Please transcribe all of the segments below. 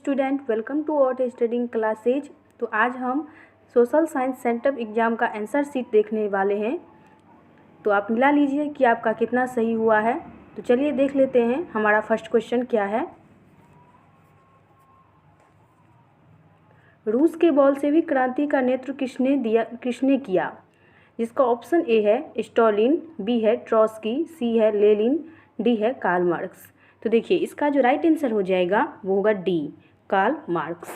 Student, welcome to our studying classes. तो आज हम सोशल साइंस सेंटअप एग्ज़ाम का आंसर शीट देखने वाले हैं। तो आप मिला लीजिए कि आपका कितना सही हुआ है। तो चलिए देख लेते हैं हमारा फर्स्ट क्वेश्चन क्या है। रूस के बोल्शेविक क्रांति का नेतृत्व किसने किया? जिसका ऑप्शन ए है स्टालिन, बी है ट्रॉट्स्की, सी है लेनिन, डी है कार्ल मार्क्स। तो देखिए इसका जो राइट आंसर हो जाएगा वो होगा डी, कार्ल मार्क्स।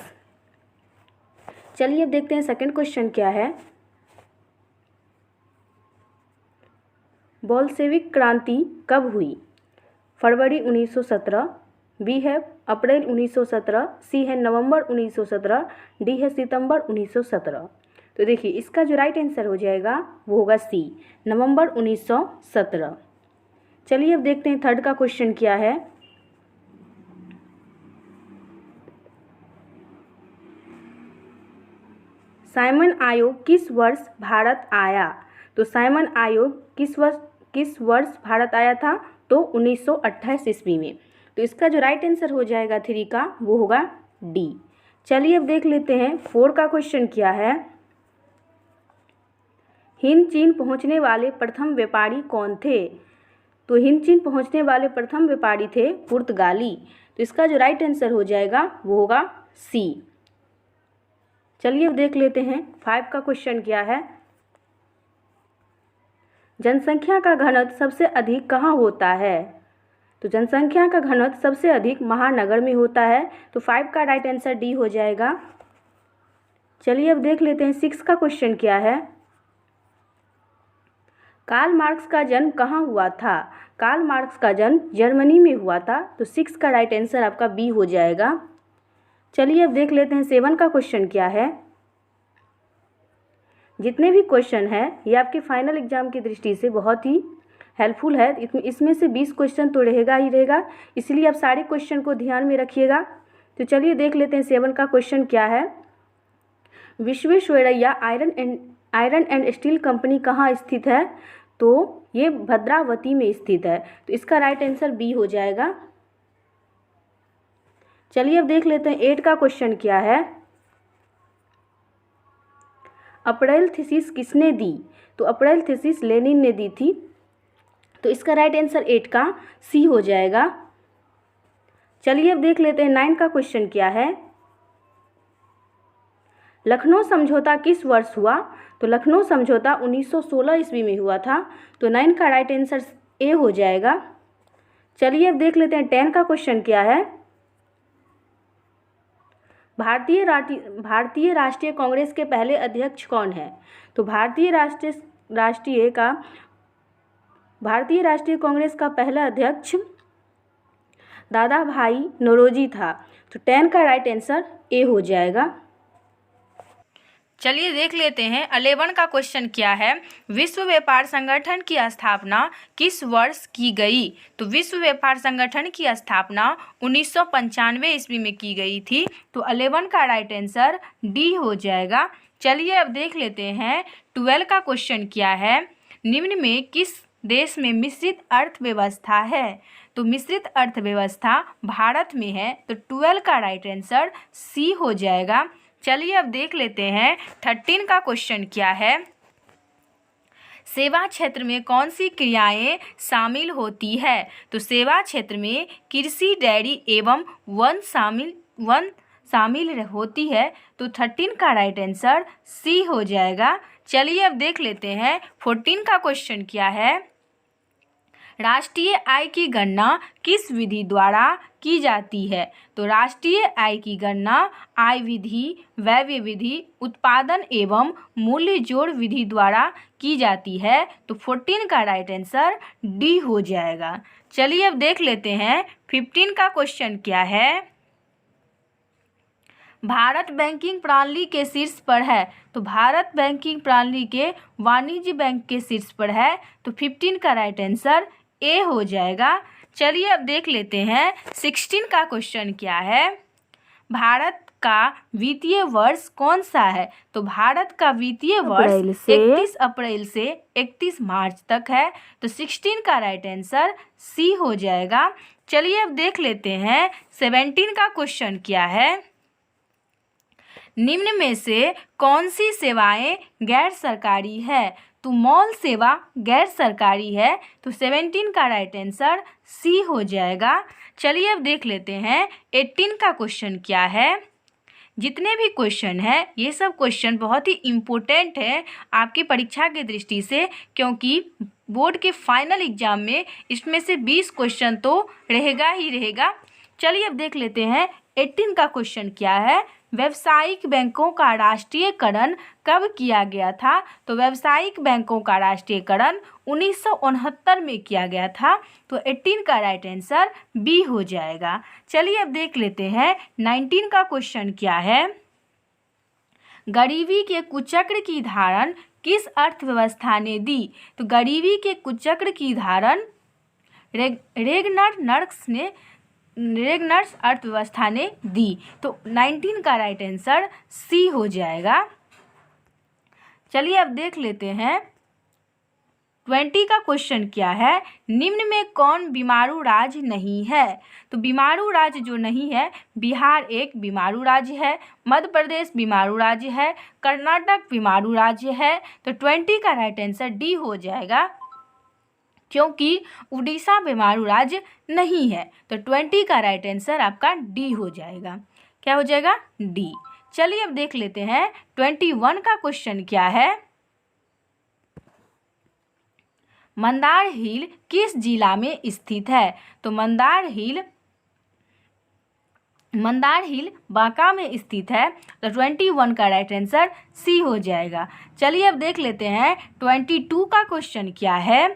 चलिए अब देखते हैं सेकंड क्वेश्चन क्या है। बोल्शेविक क्रांति कब हुई? फरवरी 1917, बी है अप्रैल 1917, सी है नवंबर 1917, डी है सितंबर 1917। तो देखिए इसका जो राइट आंसर हो जाएगा वो होगा सी, नवंबर 1917। चलिए अब देखते हैं थर्ड का क्वेश्चन क्या है। साइमन आयोग किस वर्ष भारत आया? तो साइमन आयोग किस वर्ष भारत आया था? तो 1928 ईस्वी में। तो इसका जो राइट आंसर हो जाएगा थ्री का वो होगा डी। चलिए अब देख लेते हैं फोर का क्वेश्चन क्या है। हिंद चीन पहुंचने वाले प्रथम व्यापारी कौन थे? तो हिंद चीन पहुंचने वाले प्रथम व्यापारी थे पुर्तगाली। तो इसका जो राइट आंसर हो जाएगा वो होगा सी। चलिए अब देख लेते हैं फाइव का क्वेश्चन क्या है। जनसंख्या का घनत्व सबसे अधिक कहाँ होता है? तो जनसंख्या का घनत्व सबसे अधिक महानगर में होता है। तो फाइव का राइट आंसर डी हो जाएगा। चलिए अब देख लेते हैं सिक्स का क्वेश्चन क्या है। कार्ल मार्क्स का जन्म कहाँ हुआ था? कार्ल मार्क्स का जन्म जर्मनी में हुआ था। तो सिक्स का राइट आंसर आपका बी हो जाएगा। चलिए अब देख लेते हैं सेवन का क्वेश्चन क्या है। जितने भी क्वेश्चन हैं ये आपके फाइनल एग्जाम की दृष्टि से बहुत ही हेल्पफुल है। इसमें से 20 क्वेश्चन तो रहेगा ही रहेगा, इसलिए आप सारे क्वेश्चन को ध्यान में रखिएगा। तो चलिए देख लेते हैं सेवन का क्वेश्चन क्या है। Visvesvaraya iron and steel company कहाँ स्थित है? तो ये भद्रावती में स्थित है। तो इसका राइट आंसर बी हो जाएगा। चलिए अब देख लेते हैं एट का क्वेश्चन क्या है। अप्रैल थीसिस किसने दी? तो अप्रैल थीसिस लेनिन ने दी थी। तो इसका राइट आंसर एट का सी हो जाएगा। चलिए अब देख लेते हैं नाइन का क्वेश्चन क्या है। लखनऊ समझौता किस वर्ष हुआ? तो लखनऊ समझौता 1916 ईस्वी में हुआ था। तो 9 का राइट आंसर ए हो जाएगा। चलिए अब देख लेते हैं 10 का क्वेश्चन क्या है। भारतीय राष्ट्रीय कांग्रेस के पहले अध्यक्ष कौन है? तो भारतीय राष्ट्रीय कांग्रेस का पहला अध्यक्ष दादा भाई नौरोजी था। तो 10 का राइट आंसर ए हो जाएगा। चलिए देख लेते हैं 11 का क्वेश्चन क्या है। विश्व व्यापार संगठन की स्थापना किस वर्ष की गई? तो विश्व व्यापार संगठन की स्थापना 1995 ईस्वी में की गई थी। तो 11 का राइट आंसर डी हो जाएगा। चलिए अब देख लेते हैं 12 का क्वेश्चन क्या है। निम्न में किस देश में मिश्रित अर्थव्यवस्था है? तो मिश्रित अर्थव्यवस्था भारत में है। तो 12 का राइट आंसर सी हो जाएगा। चलिए अब देख लेते हैं 13 का क्वेश्चन क्या है। सेवा क्षेत्र में कौन सी क्रियाएं शामिल होती है? तो सेवा क्षेत्र में कृषि, डेयरी एवं वन शामिल होती है। तो 13 का राइट आंसर सी हो जाएगा। चलिए अब देख लेते हैं 14 का क्वेश्चन क्या है। राष्ट्रीय आय की गणना किस विधि द्वारा की जाती है? तो राष्ट्रीय आय की गणना आय विधि, व्यय विधि, उत्पादन एवं मूल्य जोड़ विधि द्वारा की जाती है। तो 14 का राइट आंसर डी हो जाएगा। चलिए अब देख लेते हैं 15 का क्वेश्चन क्या है। भारत बैंकिंग प्रणाली के शीर्ष पर है। तो भारत बैंकिंग प्रणाली के वाणिज्य बैंक के शीर्ष पर है। तो 15 का राइट आंसर ए हो जाएगा। चलिए अब देख लेते हैं 16 का क्वेश्चन क्या है। भारत का वित्तीय वर्ष कौन सा है? तो भारत का वित्तीय वर्ष 31 अप्रैल से 31 मार्च तक है। तो 16 का राइट आंसर सी हो जाएगा। चलिए अब देख लेते हैं 17 का क्वेश्चन क्या है। निम्न में से कौन सी सेवाएं गैर सरकारी है? तो मॉल सेवा गैर सरकारी है, तो 17 का राइट आंसर सी हो जाएगा। चलिए अब देख लेते हैं 18 का क्वेश्चन क्या है। जितने भी क्वेश्चन है ये सब क्वेश्चन बहुत ही इम्पोर्टेंट है आपकी परीक्षा की दृष्टि से, क्योंकि बोर्ड के फाइनल एग्जाम में इसमें से 20 क्वेश्चन तो रहेगा ही रहेगा। चलिए अब देख लेते हैं 18 का क्वेश्चन क्या है। व्यावसायिक बैंकों का राष्ट्रीयकरण कब किया गया था? तो व्यावसायिक बैंकों का राष्ट्रीयकरण 1969 में किया गया था, तो 18 का राइट आंसर बी हो जाएगा। चलिए अब देख लेते हैं 19 का क्वेश्चन क्या है। गरीबी के कुचक्र की धारण किस अर्थव्यवस्था ने दी? तो गरीबी के कुचक्र की धारण रेगनर्स अर्थव्यवस्था ने दी, तो 19 का राइट आंसर सी हो जाएगा। चलिए अब देख लेते हैं 20 का क्वेश्चन क्या है। निम्न में कौन बीमारू राज्य नहीं है? तो बीमारू राज्य जो नहीं है, बिहार एक बीमारू राज्य है, मध्य प्रदेश बीमारू राज्य है, कर्नाटक बीमारू राज्य है, तो 20 का राइट आंसर डी हो जाएगा, क्योंकि उड़ीसा बीमारू राज्य नहीं है, तो 20 का राइट आंसर आपका डी हो जाएगा। क्या हो जाएगा? डी। चलिए अब देख लेते हैं 21 का क्वेश्चन क्या है। मंदार हिल किस जिला में स्थित है? तो मंदार हिल बांका में स्थित है, तो 21 का राइट आंसर सी हो जाएगा। चलिए अब देख लेते हैं 22 का क्वेश्चन क्या है।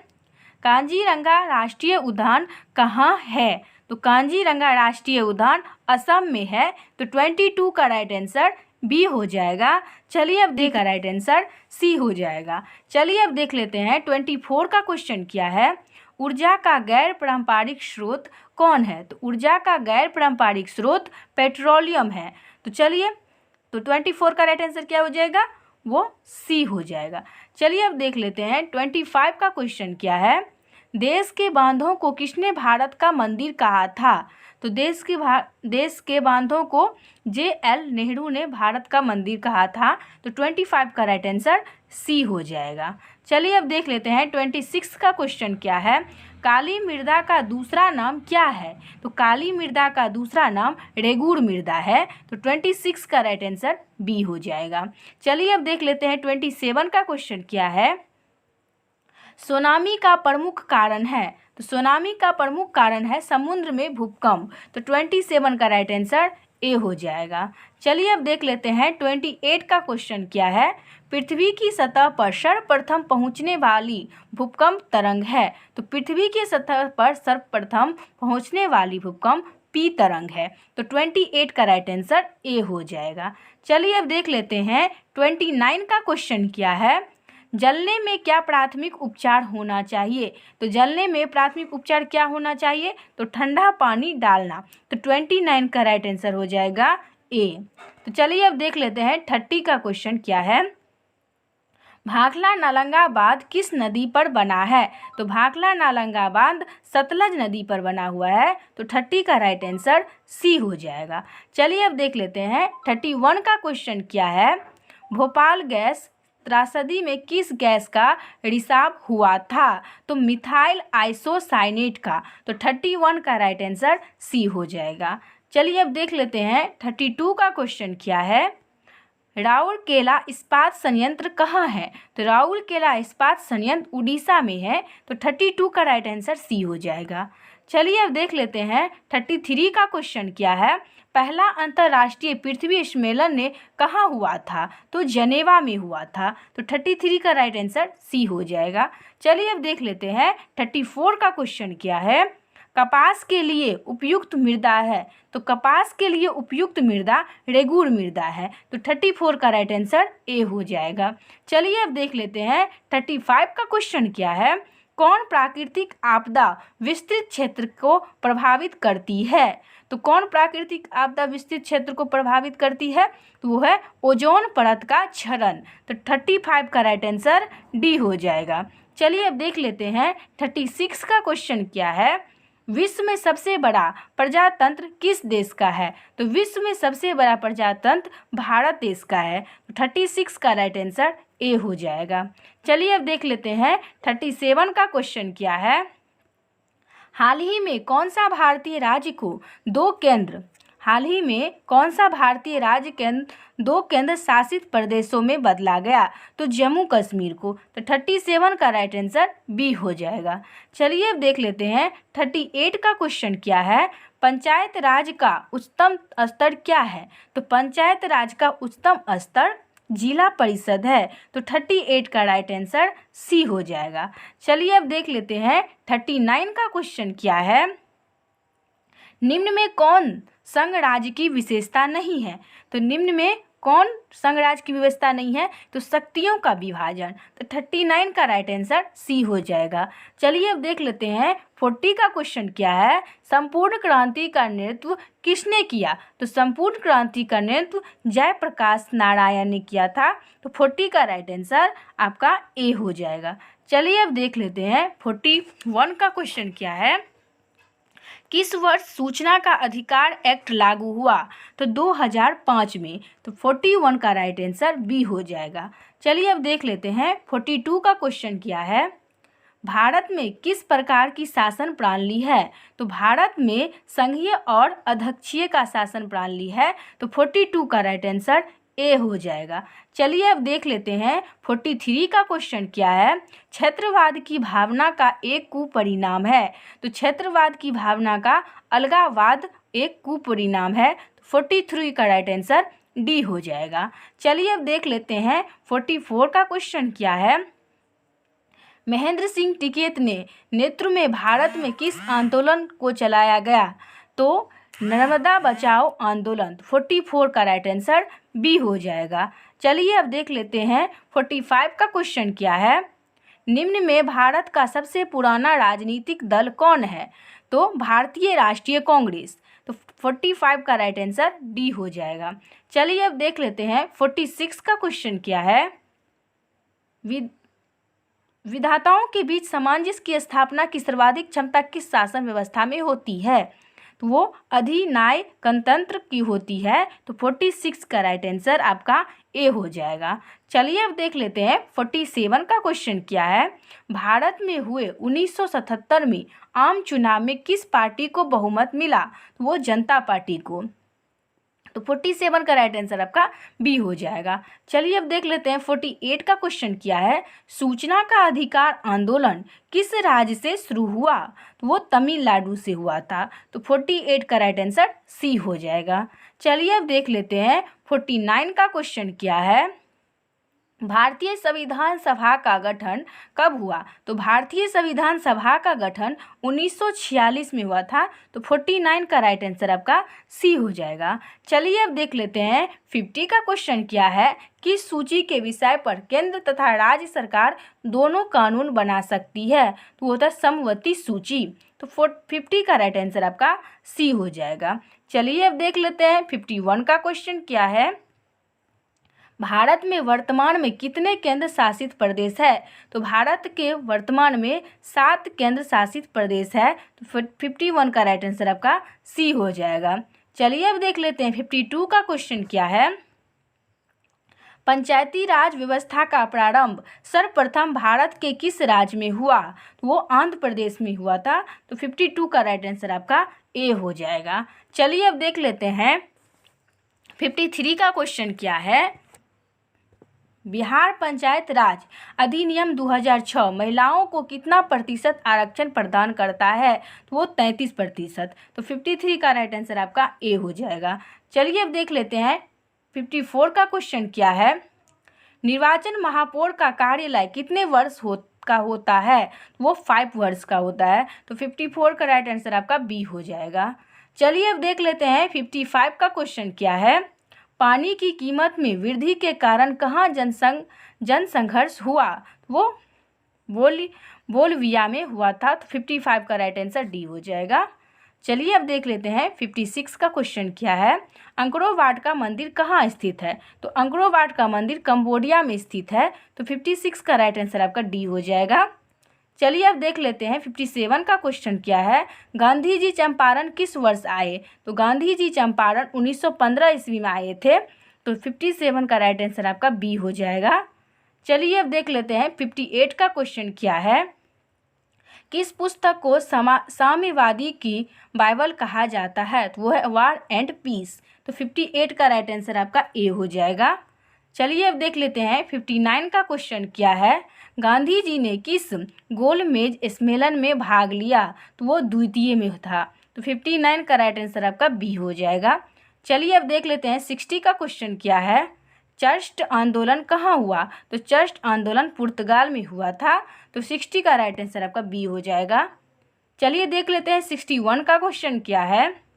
काजीरंगा राष्ट्रीय उद्यान कहाँ है? तो काजीरंगा राष्ट्रीय उद्यान असम में है, तो 22 का राइट आंसर बी हो जाएगा। चलिए अब देख राइट आंसर सी हो जाएगा। चलिए अब देख लेते हैं 24 का क्वेश्चन क्या है। ऊर्जा का गैर पारंपरिक स्रोत कौन है? तो ऊर्जा का गैर पारंपरिक स्रोत पेट्रोलियम है, तो चलिए तो 24 का राइट आंसर क्या हो जाएगा? वो सी हो जाएगा। चलिए अब देख लेते हैं 25 का क्वेश्चन क्या है। देश के बांधों को किसने भारत का मंदिर कहा था? तो देश के बांधों को JL नेहरू ने भारत का मंदिर कहा था, तो 25 का राइट आंसर सी हो जाएगा। चलिए अब देख लेते हैं 26 का क्वेश्चन क्या है। काली मृदा का दूसरा नाम क्या है? तो काली मृदा का दूसरा नाम रेगुड़ मृदा है, तो 26 का राइट आंसर बी हो जाएगा। चलिए अब देख लेते हैं 27 का क्वेश्चन क्या है। सुनामी का प्रमुख कारण है? तो सुनामी का प्रमुख कारण है समुद्र में भूकंप, तो 27 का राइट आंसर ए हो जाएगा। चलिए अब देख लेते हैं 28 का क्वेश्चन क्या है। पृथ्वी की सतह पर सर्वप्रथम पहुंचने वाली भूकंप तरंग है, तो पृथ्वी की सतह पर सर्वप्रथम पहुंचने वाली भूकंप पी तरंग है, तो 28 का राइट आंसर ए हो जाएगा। चलिए अब देख लेते हैं 29 का क्वेश्चन क्या है। जलने में क्या प्राथमिक उपचार होना चाहिए? तो जलने में प्राथमिक उपचार क्या होना चाहिए? तो ठंडा पानी डालना, तो 29 का राइट आंसर हो जाएगा ए। तो चलिए अब देख लेते हैं 30 का क्वेश्चन क्या है। भाखला नालंदा बांध किस नदी पर बना है? तो भाखला नालंदा बांध सतलज नदी पर बना हुआ है, तो 30 का राइट आंसर सी हो जाएगा। चलिए अब देख लेते हैं 31 का क्वेश्चन क्या है। भोपाल गैस त्रासदी में किस गैस का रिसाव हुआ था? तो मिथाइल आइसोसाइनेट का, तो 31 का राइट आंसर सी हो जाएगा। चलिए अब देख लेते हैं 32 का क्वेश्चन क्या है। राउरकेला इस्पात संयंत्र कहाँ है? तो राउरकेला इस्पात संयंत्र उड़ीसा में है, तो 32 का राइट आंसर सी हो जाएगा। चलिए अब देख लेते हैं 33 का क्वेश्चन क्या है। पहला अंतर्राष्ट्रीय पृथ्वी सम्मेलन ने कहाँ हुआ था? तो जनेवा में हुआ था, तो 33 का राइट आंसर सी हो जाएगा। चलिए अब देख लेते हैं 34 का क्वेश्चन क्या है। कपास के लिए उपयुक्त मृदा है, तो कपास के लिए उपयुक्त मृदा रेगुड़ मृदा है, तो 34 का राइट आंसर ए हो जाएगा। चलिए अब देख लेते हैं 35 का क्वेश्चन क्या है। कौन प्राकृतिक आपदा विस्तृत क्षेत्र को प्रभावित करती है? तो कौन प्राकृतिक आपदा विस्तृत क्षेत्र को प्रभावित करती है? तो वो है ओजोन परत का क्षरण, तो 35 का राइट आंसर डी हो जाएगा। चलिए अब देख लेते हैं 36 का क्वेश्चन क्या है। विश्व में सबसे बड़ा प्रजातंत्र किस देश का है? तो विश्व में सबसे बड़ा प्रजातंत्र भारत देश का है। 36 का राइट आंसर ए हो जाएगा। चलिए अब देख लेते हैं 37 का क्वेश्चन क्या है। हाल ही में कौन सा भारतीय राज्य को दो केंद्र शासित प्रदेशों में बदला गया? तो जम्मू कश्मीर को। तो 37 का राइट आंसर बी हो जाएगा। चलिए अब देख लेते हैं 38 का क्वेश्चन क्या है। पंचायत राज का उच्चतम स्तर क्या है? तो पंचायत राज का उच्चतम स्तर जिला परिषद है। तो 38 का राइट आंसर सी हो जाएगा। चलिए अब देख लेते हैं 39 का क्वेश्चन क्या है। निम्न में कौन संघ राज्य की विशेषता नहीं है? तो निम्न में कौन संघ राज्य की व्यवस्था नहीं है? तो शक्तियों का विभाजन। तो 39 का राइट आंसर सी हो जाएगा। चलिए अब देख लेते हैं 40 का क्वेश्चन क्या है। संपूर्ण क्रांति का नेतृत्व किसने किया? तो संपूर्ण क्रांति का नेतृत्व जयप्रकाश नारायण ने किया था। तो 40 का राइट आंसर आपका ए हो जाएगा। चलिए अब देख लेते हैं 41 का क्वेश्चन क्या है। किस वर्ष सूचना का अधिकार एक्ट लागू हुआ? तो 2005 में। तो 41 का राइट आंसर बी हो जाएगा। चलिए अब देख लेते हैं 42 का क्वेश्चन क्या है। भारत में किस प्रकार की शासन प्रणाली है? तो भारत में संघीय और अध्यक्षीय का शासन प्रणाली है। तो 42 का राइट आंसर ए हो जाएगा। चलिए अब देख लेते हैं 43 का क्वेश्चन क्या है। क्षेत्रवाद की भावना का एक कुपरिणाम है। तो क्षेत्रवाद की भावना का अलगाववाद एक कुपरिणाम है। तो 43 का राइट आंसर डी हो जाएगा। चलिए अब देख लेते हैं 44 का क्वेश्चन क्या है। महेंद्र सिंह टिकैत ने नेतृत्व में भारत में किस आंदोलन को चलाया गया? तो नर्मदा बचाओ आंदोलन। 44 का राइट आंसर बी हो जाएगा। चलिए अब देख लेते हैं 45 का क्वेश्चन क्या है। निम्न में भारत का सबसे पुराना राजनीतिक दल कौन है? तो भारतीय राष्ट्रीय कांग्रेस। तो 45 का राइट आंसर डी हो जाएगा। चलिए अब देख लेते हैं 46 का क्वेश्चन क्या है। विधाताओं के बीच सामंजस्य की स्थापना की सर्वाधिक क्षमता किस शासन व्यवस्था में होती है? तो वो अधिनायकतंत्र की होती है। तो 46 का राइट आंसर आपका ए हो जाएगा। चलिए अब देख लेते हैं 47 का क्वेश्चन क्या है। भारत में हुए 1977 में आम चुनाव में किस पार्टी को बहुमत मिला? तो वो जनता पार्टी को। तो 47 का राइट आंसर आपका बी हो जाएगा। चलिए अब देख लेते हैं 48 का क्वेश्चन क्या है। सूचना का अधिकार आंदोलन किस राज्य से शुरू हुआ? तो वो तमिलनाडु से हुआ था। तो 48 का राइट आंसर सी हो जाएगा। चलिए अब देख लेते हैं 49 का क्वेश्चन क्या है। भारतीय संविधान सभा का गठन कब हुआ? तो भारतीय संविधान सभा का गठन 1946 में हुआ था। तो 49 का राइट आंसर आपका सी हो जाएगा। चलिए अब देख लेते हैं 50 का क्वेश्चन क्या है। किस सूची के विषय पर केंद्र तथा राज्य सरकार दोनों कानून बना सकती है? तो वो होता है समवर्ती सूची। तो 50 का राइट आंसर आपका सी हो जाएगा। चलिए अब देख लेते हैं 51 का क्वेश्चन क्या है। भारत में वर्तमान में कितने केंद्र शासित प्रदेश है? तो भारत के वर्तमान में 7 केंद्र शासित प्रदेश है। तो 51 का राइट आंसर आपका सी हो जाएगा। चलिए अब देख लेते हैं 52 का क्वेश्चन क्या है। पंचायती राज व्यवस्था का प्रारंभ सर्वप्रथम भारत के किस राज्य में हुआ? तो वो आंध्र प्रदेश में हुआ था। तो 52 का राइट आंसर आपका ए हो जाएगा। चलिए अब देख लेते हैं 53 का क्वेश्चन क्या है। बिहार पंचायत राज अधिनियम 2006 महिलाओं को कितना प्रतिशत आरक्षण प्रदान करता है? तो वो 33%। तो 53 का राइट आंसर आपका ए हो जाएगा। चलिए अब देख लेते हैं 54 का क्वेश्चन क्या है। निर्वाचन महापौर का कार्यालय कितने वर्ष का होता है? वो 5 वर्ष का होता है। तो 54 का राइट आंसर आपका बी हो जाएगा। चलिए अब देख लेते हैं 55 का क्वेश्चन क्या है। पानी की कीमत में वृद्धि के कारण कहाँ जनसंघर्ष हुआ? वो बोलिविया में हुआ था। तो 55 का राइट आंसर डी हो जाएगा। चलिए अब देख लेते हैं 56 का क्वेश्चन क्या है। अंकोर वाट का मंदिर कहाँ स्थित है? तो अंकोर वाट का मंदिर कंबोडिया में स्थित है। तो 56 का राइट आंसर आपका डी हो जाएगा। चलिए अब देख लेते हैं 57 का क्वेश्चन क्या है। गांधी जी चंपारण किस वर्ष आए? तो गांधी जी चंपारण 1915 ईस्वी में आए थे। तो 57 का राइट आंसर आपका बी हो जाएगा। चलिए अब देख लेते हैं 58 का क्वेश्चन क्या है। किस पुस्तक को साम्यवादी की बाइबल कहा जाता है? तो वो है वार एंड पीस। तो 58 का राइट आंसर आपका ए हो जाएगा। चलिए अब देख लेते हैं 59 का क्वेश्चन क्या है। गांधी जी ने किस गोलमेज सम्मेलन में भाग लिया? तो वो द्वितीय में था। तो 59 का राइट आंसर आपका बी हो जाएगा। चलिए अब देख लेते हैं 60 का क्वेश्चन क्या है। चर्च आंदोलन कहाँ हुआ? तो चर्च आंदोलन पुर्तगाल में हुआ था। तो 60 का राइट आंसर आपका बी हो जाएगा। चलिए देख लेते हैं 61 का क्वेश्चन क्या है।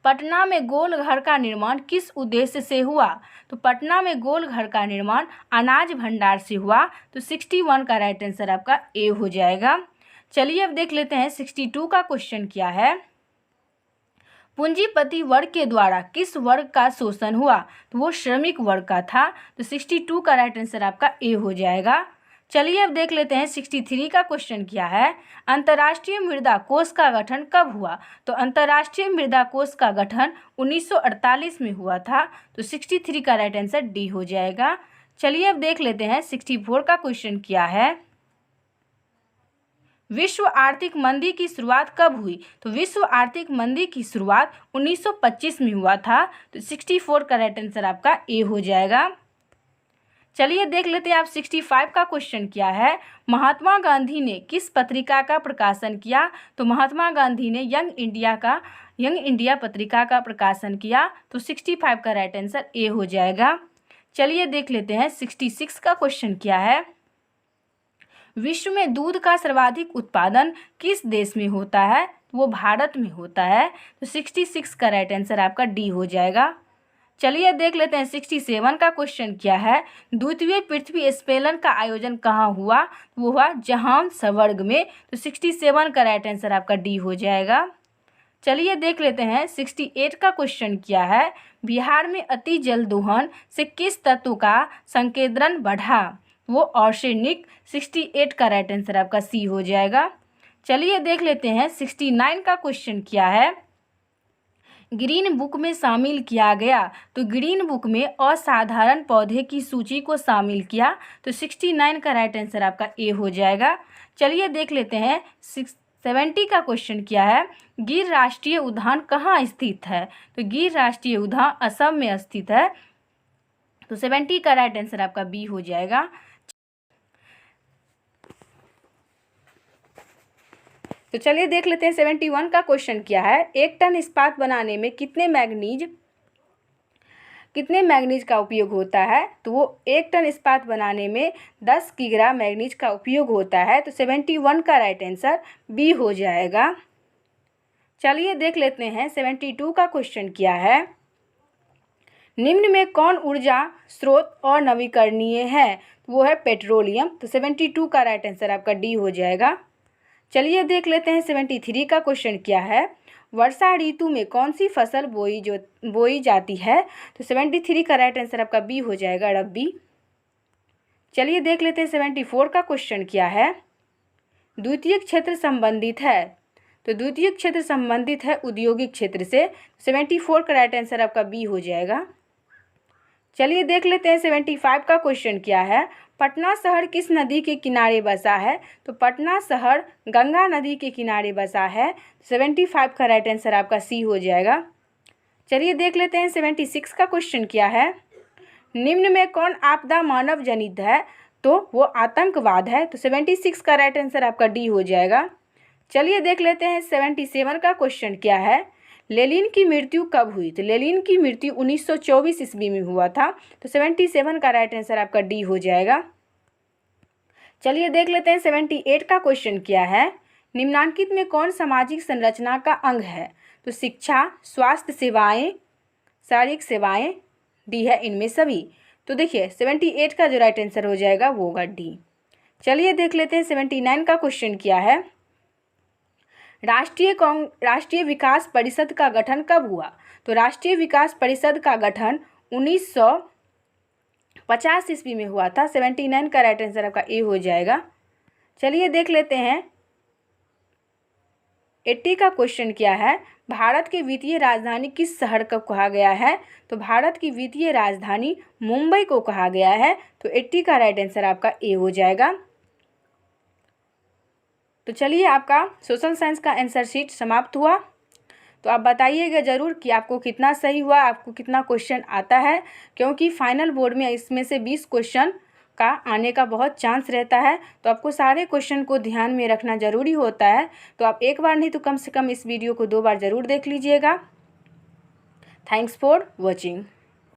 पटना में गोल घर का निर्माण किस उद्देश्य से हुआ? तो पटना में गोल घर का निर्माण अनाज भंडार से हुआ। तो 61 का राइट आंसर आपका ए हो जाएगा। चलिए अब देख लेते हैं 62 का क्वेश्चन क्या है। पूंजीपति वर्ग के द्वारा किस वर्ग का शोषण हुआ? तो वो श्रमिक वर्ग का था। तो 62 का राइट आंसर आपका ए हो जाएगा। चलिए अब देख लेते हैं 63 का क्वेश्चन क्या है। अंतर्राष्ट्रीय मृदा कोष का गठन कब हुआ? तो अंतर्राष्ट्रीय मृदा कोष का गठन 1948 में हुआ था। तो 63 का राइट आंसर डी हो जाएगा। चलिए अब देख लेते हैं 64 का क्वेश्चन क्या है। विश्व आर्थिक मंदी की शुरुआत कब हुई? तो विश्व आर्थिक मंदी की शुरुआत 1925 में हुआ था। तो 64 का राइट आंसर आपका ए हो जाएगा। चलिए देख लेते हैं आप 65 का क्वेश्चन क्या है। महात्मा गांधी ने किस पत्रिका का प्रकाशन किया? तो महात्मा गांधी ने यंग इंडिया पत्रिका का प्रकाशन किया। तो 65 का राइट आंसर ए हो जाएगा। चलिए देख लेते हैं 66 का क्वेश्चन क्या है। विश्व में दूध का सर्वाधिक उत्पादन किस देश में होता है? वो भारत में होता है। तो 66 का राइट आंसर आपका डी हो जाएगा। चलिए देख लेते हैं 67 का क्वेश्चन क्या है। द्वितीय पृथ्वी सम्मेलन का आयोजन कहाँ हुआ? वो हुआ जोहान्सबर्ग में। तो 67 का राइट आंसर आपका डी हो जाएगा। चलिए देख लेते हैं 68 का क्वेश्चन क्या है। बिहार में अति जल दोहन से किस तत्व का संकेंद्रण बढ़ा? वो आर्सेनिक। 68 का राइट आंसर आपका सी हो जाएगा। चलिए देख लेते हैं 69 का क्वेश्चन क्या है। ग्रीन बुक में शामिल किया गया। तो ग्रीन बुक में असाधारण पौधे की सूची को शामिल किया। तो 69 का राइट आंसर आपका ए हो जाएगा। चलिए देख लेते हैं 70 का क्वेश्चन क्या है। गिर राष्ट्रीय उद्यान कहाँ स्थित है? तो गिर राष्ट्रीय उद्यान असम में स्थित है। तो 70 का राइट आंसर आपका बी हो जाएगा। तो चलिए देख लेते हैं 71 का क्वेश्चन क्या है। एक टन इस्पात बनाने में कितने मैग्नीज का उपयोग होता है? तो वो एक टन इस्पात बनाने में 10 किग्रा मैग्नीज का उपयोग होता है। तो 71 का राइट आंसर बी हो जाएगा। चलिए देख लेते हैं 72 का क्वेश्चन क्या है। निम्न में कौन ऊर्जा स्रोत और नवीकरणीय है? वो है पेट्रोलियम। तो 72 का राइट आंसर आपका डी हो जाएगा। चलिए देख लेते हैं 73 का क्वेश्चन क्या है। वर्षा ऋतु में कौन सी फसल बोई जाती है? तो 73 का राइट आंसर आपका बी हो जाएगा, रब्बी। चलिए देख लेते हैं 74 का क्वेश्चन क्या है। द्वितीय क्षेत्र संबंधित है। तो द्वितीय क्षेत्र संबंधित है औद्योगिक क्षेत्र से। 74 का राइट आंसर आपका बी हो जाएगा। चलिए देख लेते हैं 75 का क्वेश्चन क्या है। पटना शहर किस नदी के किनारे बसा है? तो पटना शहर गंगा नदी के किनारे बसा है। 75 का राइट आंसर आपका सी हो जाएगा। चलिए देख लेते हैं 76 का क्वेश्चन क्या है। निम्न में कौन आपदा मानव जनित है? तो वो आतंकवाद है। तो 76 का राइट आंसर आपका डी हो जाएगा। चलिए देख लेते हैं 77 का क्वेश्चन क्या है। लेनिन की मृत्यु कब हुई? तो लेनिन की मृत्यु 1924 ईस्वी में हुआ था। तो 77 का राइट आंसर आपका डी हो जाएगा। चलिए देख लेते हैं 78 का क्वेश्चन क्या है। निम्नांकित में कौन सामाजिक संरचना का अंग है? तो शिक्षा, स्वास्थ्य सेवाएं, शारीरिक सेवाएं, डी है इनमें सभी। तो देखिए 78 का जो राइट आंसर हो जाएगा वो होगा डी। चलिए देख लेते हैं 79 का क्वेश्चन क्या है। राष्ट्रीय विकास परिषद का गठन कब हुआ? तो राष्ट्रीय विकास परिषद का गठन 1950 ईस्वी में हुआ था। 79 का राइट आंसर आपका ए हो जाएगा। चलिए देख लेते हैं 80 का क्वेश्चन क्या है। भारत की वित्तीय राजधानी किस शहर को कहा गया है? तो भारत की वित्तीय राजधानी मुंबई को कहा गया है। तो 80 का राइट आंसर आपका ए हो जाएगा। तो चलिए आपका सोशल साइंस का आंसर शीट समाप्त हुआ। तो आप बताइएगा ज़रूर कि आपको कितना सही हुआ, आपको कितना क्वेश्चन आता है, क्योंकि फाइनल बोर्ड में इसमें से 20 क्वेश्चन का आने का बहुत चांस रहता है। तो आपको सारे क्वेश्चन को ध्यान में रखना ज़रूरी होता है। तो आप एक बार नहीं तो कम से कम इस वीडियो को 2 बार ज़रूर देख लीजिएगा। Thanks for watching.